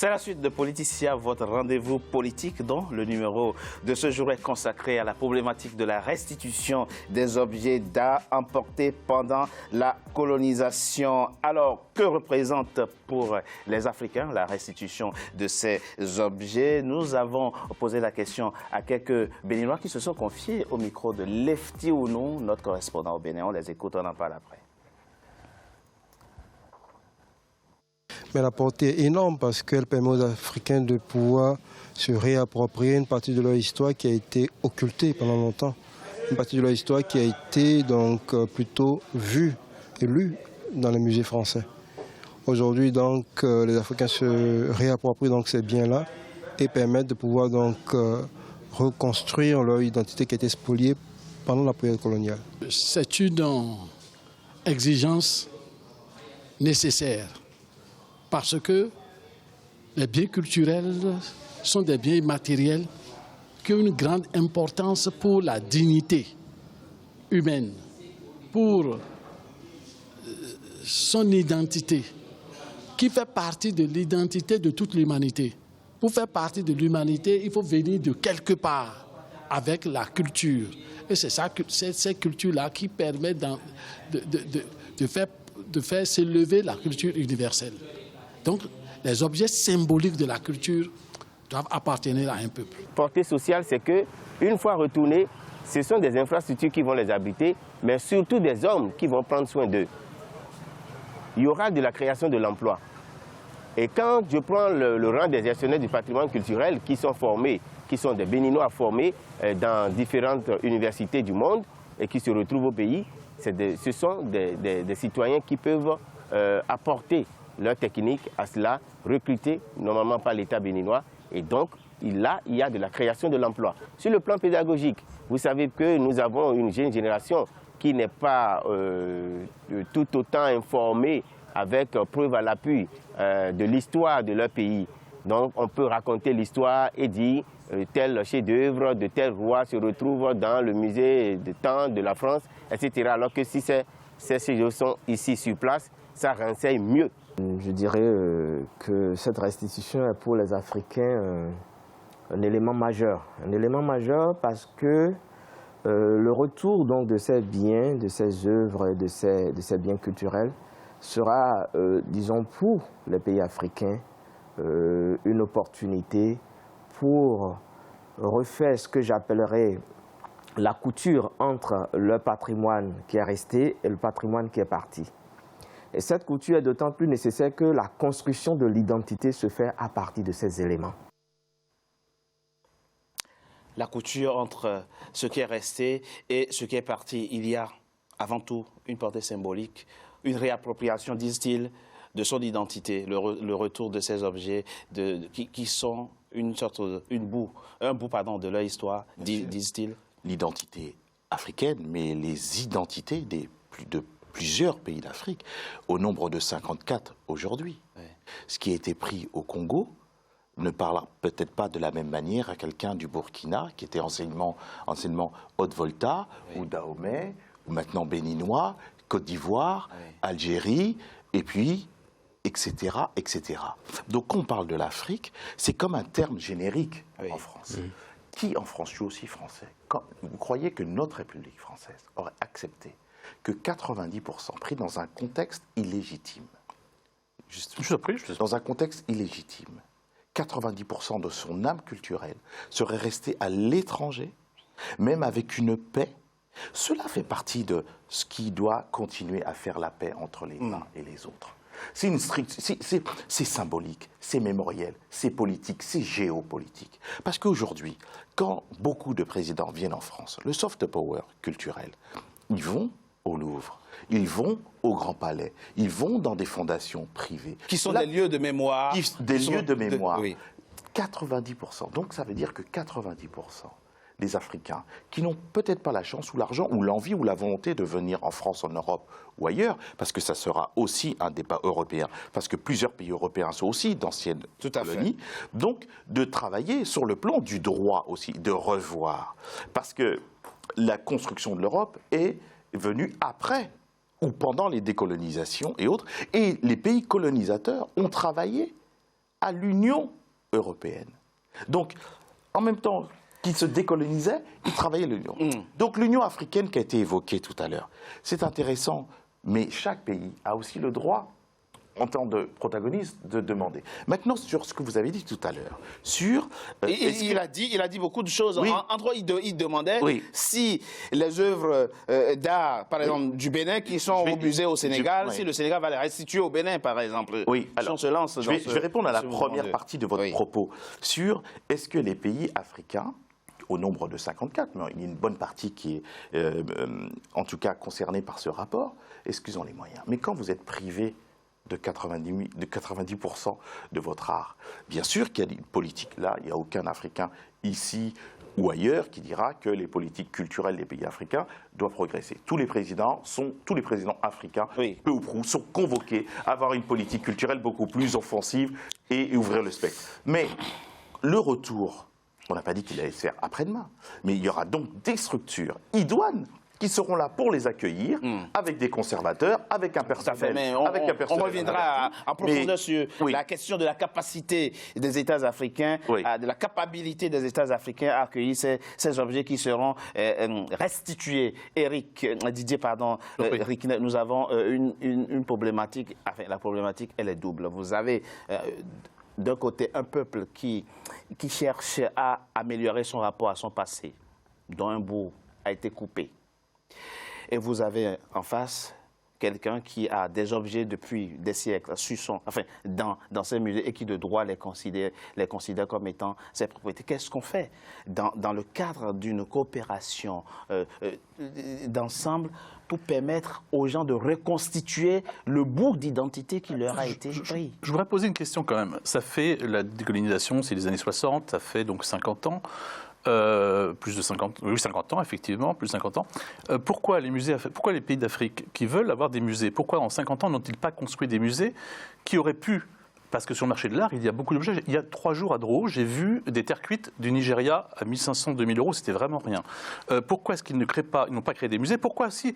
C'est la suite de Politicia, votre rendez-vous politique dont le numéro de ce jour est consacré à la problématique de la restitution des objets d'art emportés pendant la colonisation. Alors, que représente pour les Africains la restitution de ces objets? Nous avons posé la question à quelques Béninois qui se sont confiés au micro de Lefty Ounou, notre correspondant au Bénin. On les écoute, on en parle après. Mais la portée est énorme parce qu'elle permet aux Africains de pouvoir se réapproprier une partie de leur histoire qui a été occultée pendant longtemps. Une partie de leur histoire qui a été donc plutôt vue et lue dans les musées français. Aujourd'hui, donc, les Africains se réapproprient donc ces biens-là et permettent de pouvoir donc reconstruire leur identité qui a été spoliée pendant la période coloniale. C'est une exigence nécessaire. Parce que les biens culturels sont des biens immatériels qui ont une grande importance pour la dignité humaine, pour son identité, qui fait partie de l'identité de toute l'humanité. Pour faire partie de l'humanité, il faut venir de quelque part avec la culture. Et c'est cette culture-là qui permet de faire s'élever la culture universelle. Donc, les objets symboliques de la culture doivent appartenir à un peuple. Portée sociale, c'est qu'une fois retournés, ce sont des infrastructures qui vont les habiter, mais surtout des hommes qui vont prendre soin d'eux. Il y aura de la création de l'emploi. Et quand je prends le rang des gestionnaires du patrimoine culturel qui sont formés, qui sont des Béninois formés dans différentes universités du monde et qui se retrouvent au pays, ce sont des citoyens qui peuvent apporter leur technique à cela, recruté normalement par l'État béninois. Et donc, là, il y a de la création de l'emploi. Sur le plan pédagogique, vous savez que nous avons une jeune génération qui n'est pas tout autant informée avec preuve à l'appui de l'histoire de leur pays. Donc, on peut raconter l'histoire et dire tel chef-d'œuvre de tel roi se retrouve dans le musée de temps de la France, etc. Alors que si ces chefs sont ici sur place, ça renseigne mieux. Je dirais que cette restitution est pour les Africains un élément majeur. Un élément majeur parce que le retour donc, de ces biens, de ces œuvres et de ces biens culturels sera, disons, pour les pays africains, une opportunité pour refaire ce que j'appellerais la couture entre le patrimoine qui est resté et le patrimoine qui est parti. Et cette couture est d'autant plus nécessaire que la construction de l'identité se fait à partir de ces éléments. La couture entre ce qui est resté et ce qui est parti, il y a avant tout une portée symbolique, une réappropriation, disent-ils, de son identité, le retour de ces objets qui sont un bout de leur histoire, disent-ils. L'identité africaine, mais les identités de plusieurs pays d'Afrique, au nombre de 54 aujourd'hui. Oui. Ce qui a été pris au Congo ne parlera peut-être pas de la même manière à quelqu'un du Burkina, qui était enseignement Haute-Volta, oui, ou Dahomey, ou maintenant béninois, Côte d'Ivoire, oui, Algérie, et puis, etc., etc. Donc, quand on parle de l'Afrique, c'est comme un terme générique, oui, en France. Oui. Qui, en France, je suis aussi français. Vous croyez que notre République française aurait accepté que 90% pris dans un contexte illégitime, dans un contexte illégitime, 90% de son âme culturelle serait restée à l'étranger, même avec une paix? Cela fait partie de ce qui doit continuer à faire la paix entre les uns et les autres. C'est symbolique, c'est mémoriel, c'est politique, c'est géopolitique. Parce qu'aujourd'hui, quand beaucoup de présidents viennent en France, le soft power culturel, ils vont au Louvre, ils vont au Grand Palais, ils vont dans des fondations privées. Qui sont des lieux de mémoire. Des lieux de mémoire. Oui. 90%. Donc ça veut dire que 90% des Africains qui n'ont peut-être pas la chance ou l'argent ou l'envie ou la volonté de venir en France, en Europe ou ailleurs, parce que ça sera aussi un débat européen, parce que plusieurs pays européens sont aussi d'anciennes colonies, donc de travailler sur le plan du droit aussi, de revoir. Parce que la construction de l'Europe est venue après ou pendant les décolonisations et autres, et les pays colonisateurs ont travaillé à l'Union européenne. Donc, en même temps qu'ils se décolonisaient, ils travaillaient l'Union. Donc l'Union africaine qui a été évoquée tout à l'heure, c'est intéressant, mais chaque pays a aussi le droit, en tant que protagoniste, de demander. Maintenant, sur ce que vous avez dit tout à l'heure, sur... il a dit beaucoup de choses. Oui. Entre autres, il demandait Oui. si les œuvres d'art, par exemple, du Bénin, qui sont au musée au Sénégal, oui. si le Sénégal va les restituer au Bénin, par exemple. Oui, Si on se lance je vais répondre à la première mouvement partie de votre Oui. propos sur est-ce que les pays africains, au nombre de 54, mais il y a une bonne partie qui est en tout cas concernée par ce rapport, est-ce qu'ils ont les moyens? Mais quand vous êtes privé de 90% de votre art, bien sûr qu'il y a une politique là, il n'y a aucun Africain ici ou ailleurs qui dira que les politiques culturelles des pays africains doivent progresser. Tous les présidents africains, Oui. peu ou prou, sont convoqués à avoir une politique culturelle beaucoup plus offensive et ouvrir le spectre. Mais le retour, on n'a pas dit qu'il allait se faire après-demain, mais il y aura donc des structures idoines qui seront là pour les accueillir, avec des conservateurs, avec un personnel. Mais avec un on personnel reviendra en profondeur Mais- sur oui. la question de la capacité des États africains, Oui. de la capacité des États africains à accueillir ces objets qui seront restitués. Didier, Rick, nous avons une problématique. Enfin, la problématique, elle est double. Vous avez d'un côté un peuple qui cherche à améliorer son rapport à son passé, dont un bout a été coupé. Et vous avez en face quelqu'un qui a des objets depuis des siècles dans ses musées et qui de droit les considère comme étant ses propriétés. Qu'est-ce qu'on fait dans le cadre d'une coopération d'ensemble pour permettre aux gens de reconstituer le bout d'identité qui leur a été pris? Je voudrais poser une question quand même. Ça fait, la décolonisation, c'est les années 60, ça fait donc 50 ans. Plus de 50, oui, 50 ans, effectivement, plus de 50 ans. Pourquoi les pays d'Afrique qui veulent avoir des musées, pourquoi en 50 ans n'ont-ils pas construit des musées qui auraient pu, parce que sur le marché de l'art, il y a beaucoup d'objets. Il y a 3 jours à Dro, j'ai vu des terres cuites du Nigeria à 1500, 2000 euros, c'était vraiment rien. Pourquoi est-ce qu'ils n'ont pas créé des musées? Pourquoi si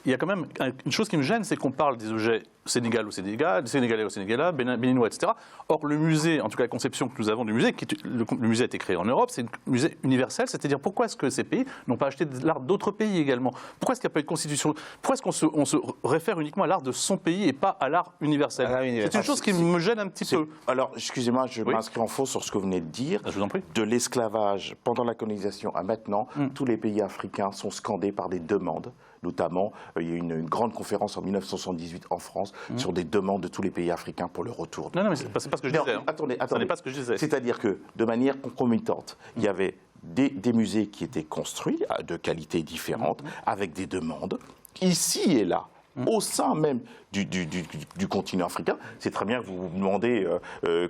il y a quand même une chose qui me gêne, c'est qu'on parle des objets Sénégal au Sénégal, Sénégalais au Sénégal, béninois, etc. Or, le musée, en tout cas la conception que nous avons du musée, le musée a été créé en Europe, c'est un musée universel, c'est-à-dire pourquoi est-ce que ces pays n'ont pas acheté de l'art d'autres pays également? Pourquoi est-ce qu'il n'y a pas eu de constitution? Pourquoi est-ce qu'on se réfère uniquement à l'art de son pays et pas à l'art universel? C'est une chose qui me gêne un petit peu. Alors, excusez-moi, je m'inscris en faux sur ce que vous venez de dire. Je vous en prie. De l'esclavage pendant la colonisation à maintenant, tous les pays africains sont scandés par des demandes. Notamment, il y a eu une grande conférence en 1978 en France sur des demandes de tous les pays africains pour le retour. Non, mais c'est pas ce que je disais. Attendez. Ce n'est pas ce que je disais. C'est-à-dire que, de manière concomitante, il y avait des musées qui étaient construits de qualités différentes, avec des demandes, ici et là, au sein même du continent africain. C'est très bien que vous vous demandez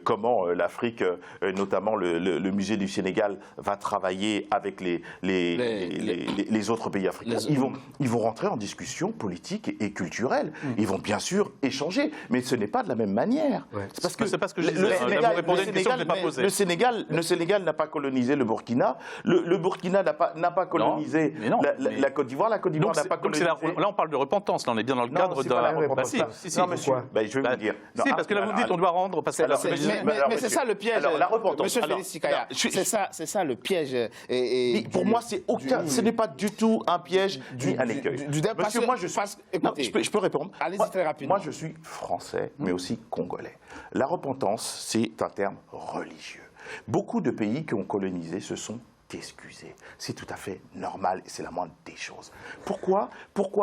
comment l'Afrique, notamment le musée du Sénégal, va travailler avec les autres pays africains. Ils vont rentrer en discussion politique et culturelle. Ils vont bien sûr échanger, mais ce n'est pas de la même manière. Ouais. C'est pas ce que je disais. Vous répondez à une question que je n'ai pas posée. Le Sénégal n'a pas colonisé le Burkina. Le Burkina n'a pas colonisé la Côte d'Ivoire. La Côte d'Ivoire n'a pas colonisé. Là, on parle de repentance. Là, on est bien dans le cadre d'un. Non, monsieur. Je vais vous dire. Si, parce que là, vous me dites on doit rendre. Mais c'est ça le piège. Alors, la repentance. Monsieur Félix Sikaya, c'est ça le piège. Pour moi, ce n'est pas du tout un piège ni un écueil. Monsieur, moi, je peux répondre. Allez-y très rapidement. Moi, je suis français, mais aussi congolais. La repentance, c'est un terme religieux. Beaucoup de pays qui ont colonisé se sont excusés. C'est tout à fait normal et c'est la moindre des choses. Pourquoi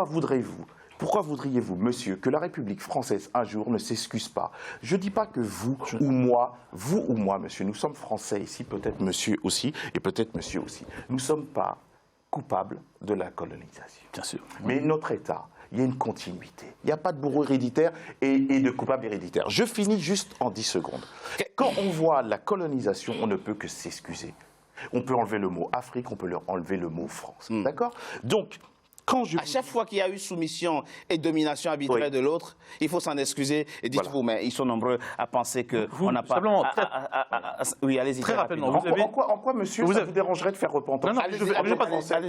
voudriez-vous, monsieur, que la République française, un jour, ne s'excuse pas? Je ne dis pas que vous ou moi, monsieur, nous sommes français ici, peut-être monsieur aussi, et peut-être monsieur aussi. Nous ne sommes pas coupables de la colonisation. Bien sûr. Mais notre État, il y a une continuité. Il n'y a pas de bourreau héréditaire et de coupable héréditaire. Je finis juste en 10 secondes. Quand on voit la colonisation, on ne peut que s'excuser. On peut enlever le mot Afrique, on peut enlever le mot France. D'accord? Donc, À chaque fois qu'il y a eu soumission et domination arbitraire de l'autre, il faut s'en excuser. Et dites-vous, mais ils sont nombreux à penser qu'on n'a pas... Oui, allez-y. Très rapidement. En quoi, monsieur, ça vous dérangerait de faire repentir? Non,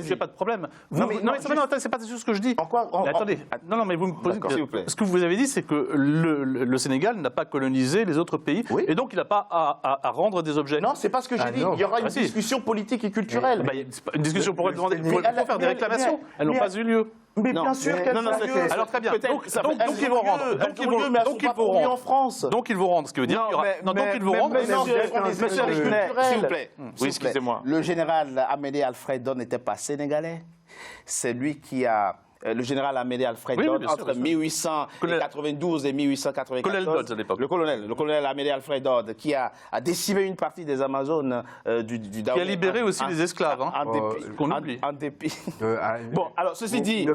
j'ai pas de problème. Non, mais c'est pas ce que je dis. Attendez. Non, mais vous me posez... Ce que vous avez dit, c'est que le Sénégal n'a pas colonisé les autres pays, et donc il n'a pas à rendre des objets. Non, c'est pas ce que j'ai dit. Il y aura une discussion politique et culturelle. Une discussion pour faire des réclamations. Elles n'ont pas eu lieu. Mais bien sûr qu'elles ont lieu. Alors très bien. Donc ils vont rendre. Donc ils vont rendre. Ce qui veut dire. Donc ils vont rendre. S'il vous plaît. Oui, excusez-moi. Le général Amédée Alfredo n'était pas sénégalais. C'est lui qui a... Le général Amédée Alfredo, entre 1892 et 1894. Colonel Dodds à l'époque. Le colonel Amédée Alfredo, qui a décimé une partie des Amazones du Dahomey. Qui a libéré aussi les esclaves, qu'on oublie. En dépit. Bon, alors, ceci dit,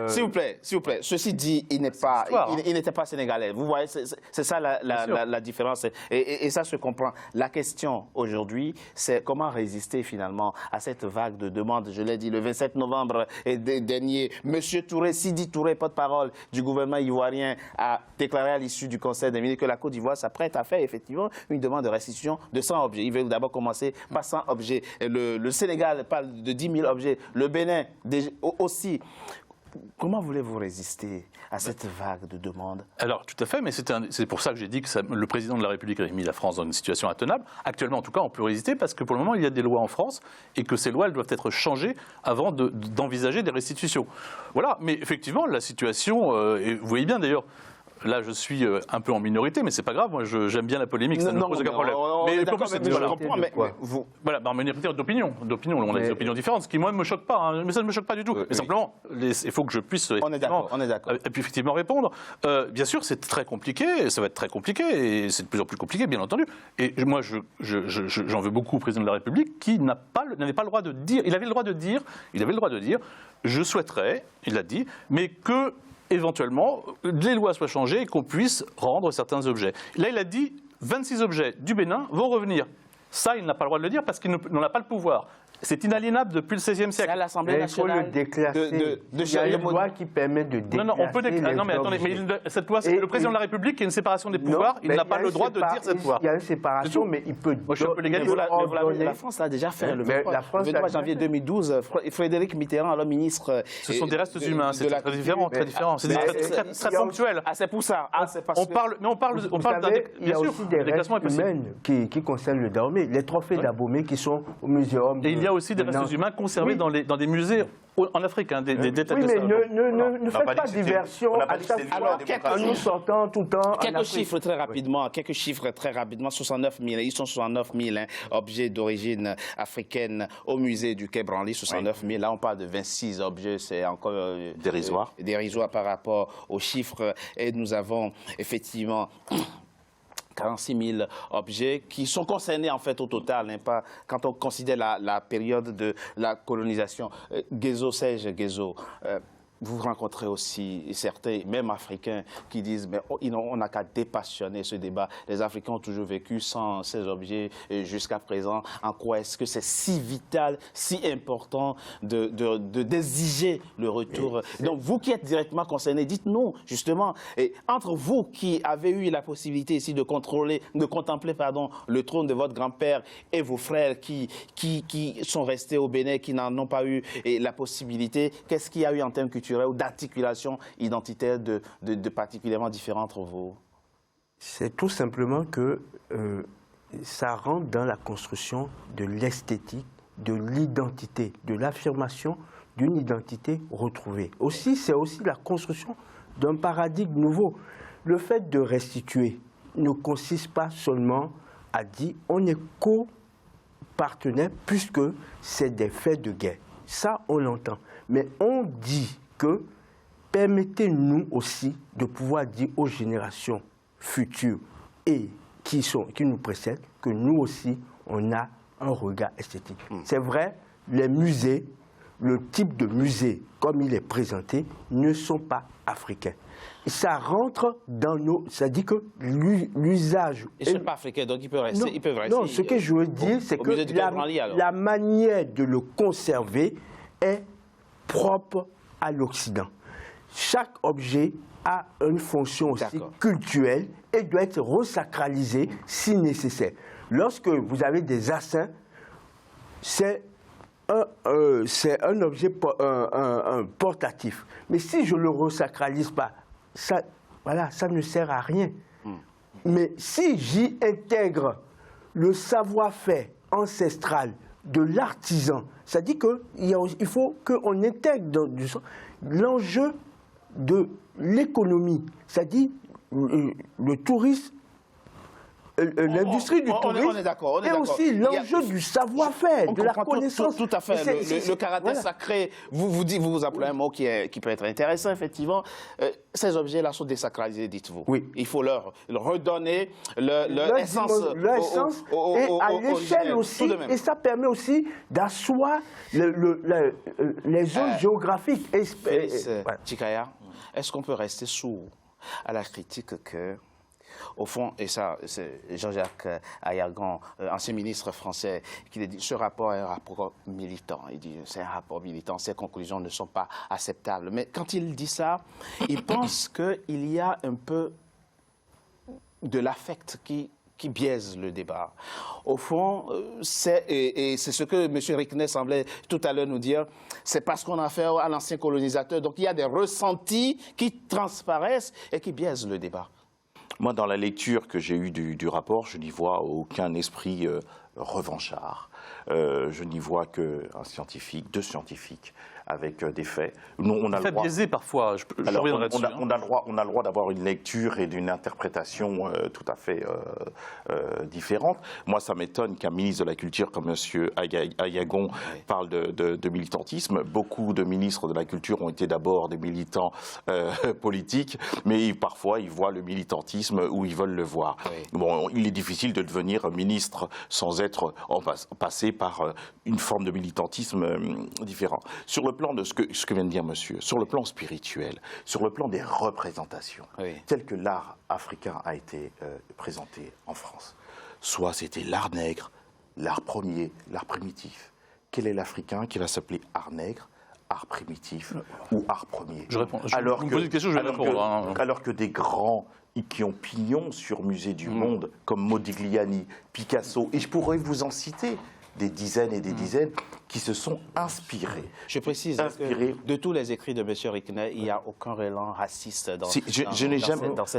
s'il vous plaît, ceci dit, il n'était pas sénégalais. Vous voyez, c'est ça la différence. Et ça se comprend. La question aujourd'hui, c'est comment résister finalement à cette vague de demandes. Je l'ai dit, le 27 novembre dernier, Monsieur Touré, Sidi Touré, porte-parole du gouvernement ivoirien, a déclaré à l'issue du Conseil des ministres que la Côte d'Ivoire s'apprête à faire effectivement une demande de restitution de 100 objets. Il veut d'abord commencer par 100 objets. Le Sénégal parle de 10 000 objets. Le Bénin aussi. Comment voulez-vous résister à cette vague de demandes? Alors, tout à fait, mais c'est pour ça que j'ai dit que le président de la République a mis la France dans une situation intenable. Actuellement, en tout cas, on peut résister parce que pour le moment, il y a des lois en France et que ces lois, elles doivent être changées avant d'envisager des restitutions. Voilà, mais effectivement, la situation, et vous voyez bien d'ailleurs, là, je suis un peu en minorité, mais c'est pas grave. Moi, j'aime bien la polémique, ça ne pose aucun problème. Voilà, en minorité d'opinion. On a des opinions différentes, ce qui, moi, ne me choque pas. Mais ça ne me choque pas du tout. Mais simplement, il faut que je puisse on est d'accord. Et puis, effectivement, répondre. Bien sûr, c'est très compliqué, ça va être très compliqué, et c'est de plus en plus compliqué, bien entendu. Et moi, j'en veux beaucoup au président de la République qui n'avait pas le droit de dire. Il avait le droit de dire, je souhaiterais, il l'a dit, mais que éventuellement, les lois soient changées et qu'on puisse rendre certains objets. Là, il a dit 26 objets du Bénin vont revenir. Ça, il n'a pas le droit de le dire parce qu'il n'en a pas le pouvoir. C'est inaliénable depuis le XVIe siècle. C'est à l'Assemblée nationale. Il faut le déclasser. Il y a une loi qui permet de déclasser. Non, on peut déclasser. Non, mais attendez, cette loi, c'est le président de la République qui a une séparation des pouvoirs. Il n'a pas le droit de dire cette pouvoir. Il y a une séparation, mais il peut. Moi, je peux légaliser. La France l'a déjà fait. Le 23 janvier 2012, Frédéric Mitterrand, alors ministre. Ce sont des restes humains. C'est très différent. C'est très ponctuel. C'est pour ça. On parle il y a aussi des restes humains qui concernent le Dahomey. Les trophées d'Abomey qui sont au muséum. Et il y a aussi des restes humains conservés dans des musées en Afrique, des détails. Oui, mais ne faites pas diversion à chaque fois en nous sortant tout le temps. Quelques chiffres très rapidement. 69 000, ils sont 69 000 objets d'origine africaine au musée du Quai Branly, 69 000. Là, on parle de 26 objets, c'est encore dérisoire par rapport aux chiffres. Et nous avons effectivement 46 000 objets qui sont concernés en fait au total, hein, pas, quand on considère la période de la colonisation. Serge Guézo, vous rencontrez aussi certains, même Africains, qui disent mais on n'a qu'à dépassionner ce débat. Les Africains ont toujours vécu sans ces objets jusqu'à présent. En quoi est-ce que c'est si vital, si important d'exiger le retour? Donc vous qui êtes directement concernés, dites-nous justement, et entre vous qui avez eu la possibilité ici de contempler le trône de votre grand-père et vos frères qui sont restés au Bénin, qui n'en ont pas eu la possibilité, qu'est-ce qu'il y a eu en termes culturels ou d'articulation identitaire de particulièrement différents entre vous? C'est tout simplement que ça rentre dans la construction de l'esthétique, de l'identité, de l'affirmation d'une identité retrouvée. C'est aussi la construction d'un paradigme nouveau. Le fait de restituer ne consiste pas seulement à dire on est co-partenaire puisque c'est des faits de guerre. Ça, on l'entend. Mais on dit que permettez-nous aussi de pouvoir dire aux générations futures et qui nous précèdent que nous aussi, on a un regard esthétique. C'est vrai, les musées, le type de musée comme il est présenté, ne sont pas africains. Ça rentre dans nos... Ça dit que l'usage... Ils ne sont pas africains, donc ils peuvent rester... Non, ce que je veux dire, c'est que la manière de le conserver est propre à l'Occident. Chaque objet a une fonction aussi cultuelle et doit être resacralisé si nécessaire. Lorsque vous avez des assins, c'est un objet portatif. Mais si je ne le resacralise pas, ça ne sert à rien. Mais si j'y intègre le savoir-faire ancestral de l'artisan, ça dit qu'il faut qu'on intègre l'enjeu de l'économie, c'est-à-dire le tourisme, l'industrie du tourisme, on est d'accord, et aussi l'enjeu du savoir-faire, de la connaissance. Tout à fait, le caractère sacré, vous appelez un mot qui peut être intéressant, effectivement. Ces objets-là sont désacralisés, dites-vous. Oui. Il faut leur redonner leur essence. Et à l'échelle aussi, et ça permet aussi d'asseoir les zones géographiques. Tchikaya, est-ce qu'on peut rester sourd à la critique que, au fond, et ça, c'est Jean-Jacques Ayagan, ancien ministre français, qui dit ce rapport est un rapport militant. Il dit c'est un rapport militant, ces conclusions ne sont pas acceptables. Mais quand il dit ça, il pense qu'il y a un peu de l'affect qui biaise le débat. Au fond, c'est ce que M. Rickner semblait tout à l'heure nous dire, c'est parce qu'on a affaire à l'ancien colonisateur. Donc il y a des ressentis qui transparaissent et qui biaisent le débat. Moi, dans la lecture que j'ai eue du rapport, je n'y vois aucun esprit revanchard. Je n'y vois qu'un scientifique, deux scientifiques, avec des faits. Nous, on a le droit... biaisé parfois. Alors, on a le droit d'avoir une lecture et d'une interprétation tout à fait différente. Moi, ça m'étonne qu'un ministre de la Culture comme M. Ayagon parle de militantisme. Beaucoup de ministres de la Culture ont été d'abord des militants politiques, mais parfois ils voient le militantisme où ils veulent le voir. Oui. Bon, il est difficile de devenir ministre sans être passé par une forme de militantisme différent. Sur le plan de ce que vient de dire monsieur, sur le plan spirituel, sur le plan des représentations, tel que l'art africain a été présenté en France, soit c'était l'art nègre, l'art premier, l'art primitif. Quel est l'Africain qui va s'appeler art nègre, art primitif ou art premier? Je réponds. Vous me posez une question, je vais répondre. Alors que des grands qui ont pignon sur musée du monde, comme Modigliani, Picasso, et je pourrais vous en citer des dizaines et des dizaines, qui se sont inspirés. Je précise que de tous les écrits de M. Rickner, il n'y a aucun élan raciste dans ces écrits.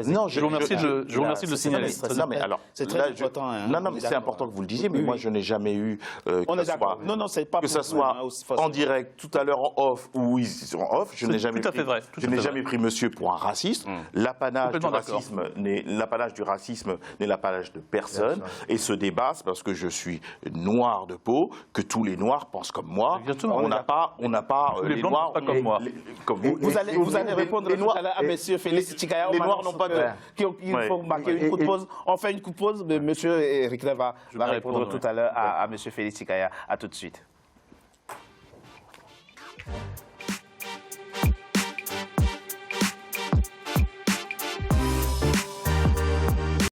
Non, je vous remercie de le signaler. Non, mais alors, c'est très important. Non, mais c'est important que vous le disiez, mais moi, je n'ai jamais eu que ça soit en direct, tout à l'heure en off, ou ils sont en off. Je n'ai jamais pris monsieur pour un raciste. L'apanage du racisme n'est l'apanage de personne. Et ce débat, c'est parce que je suis noir de peau, que tous les noirs pensent comme moi. Exactement. On n'a pas les blancs pas comme moi. Vous allez répondre à M. Félix Tchikaya. Les noirs n'ont pas de... Il faut marquer une courte pause. On fait une courte pause, mais M. Rickner va répondre tout à l'heure à M. Félix Tchikaya. À tout de suite.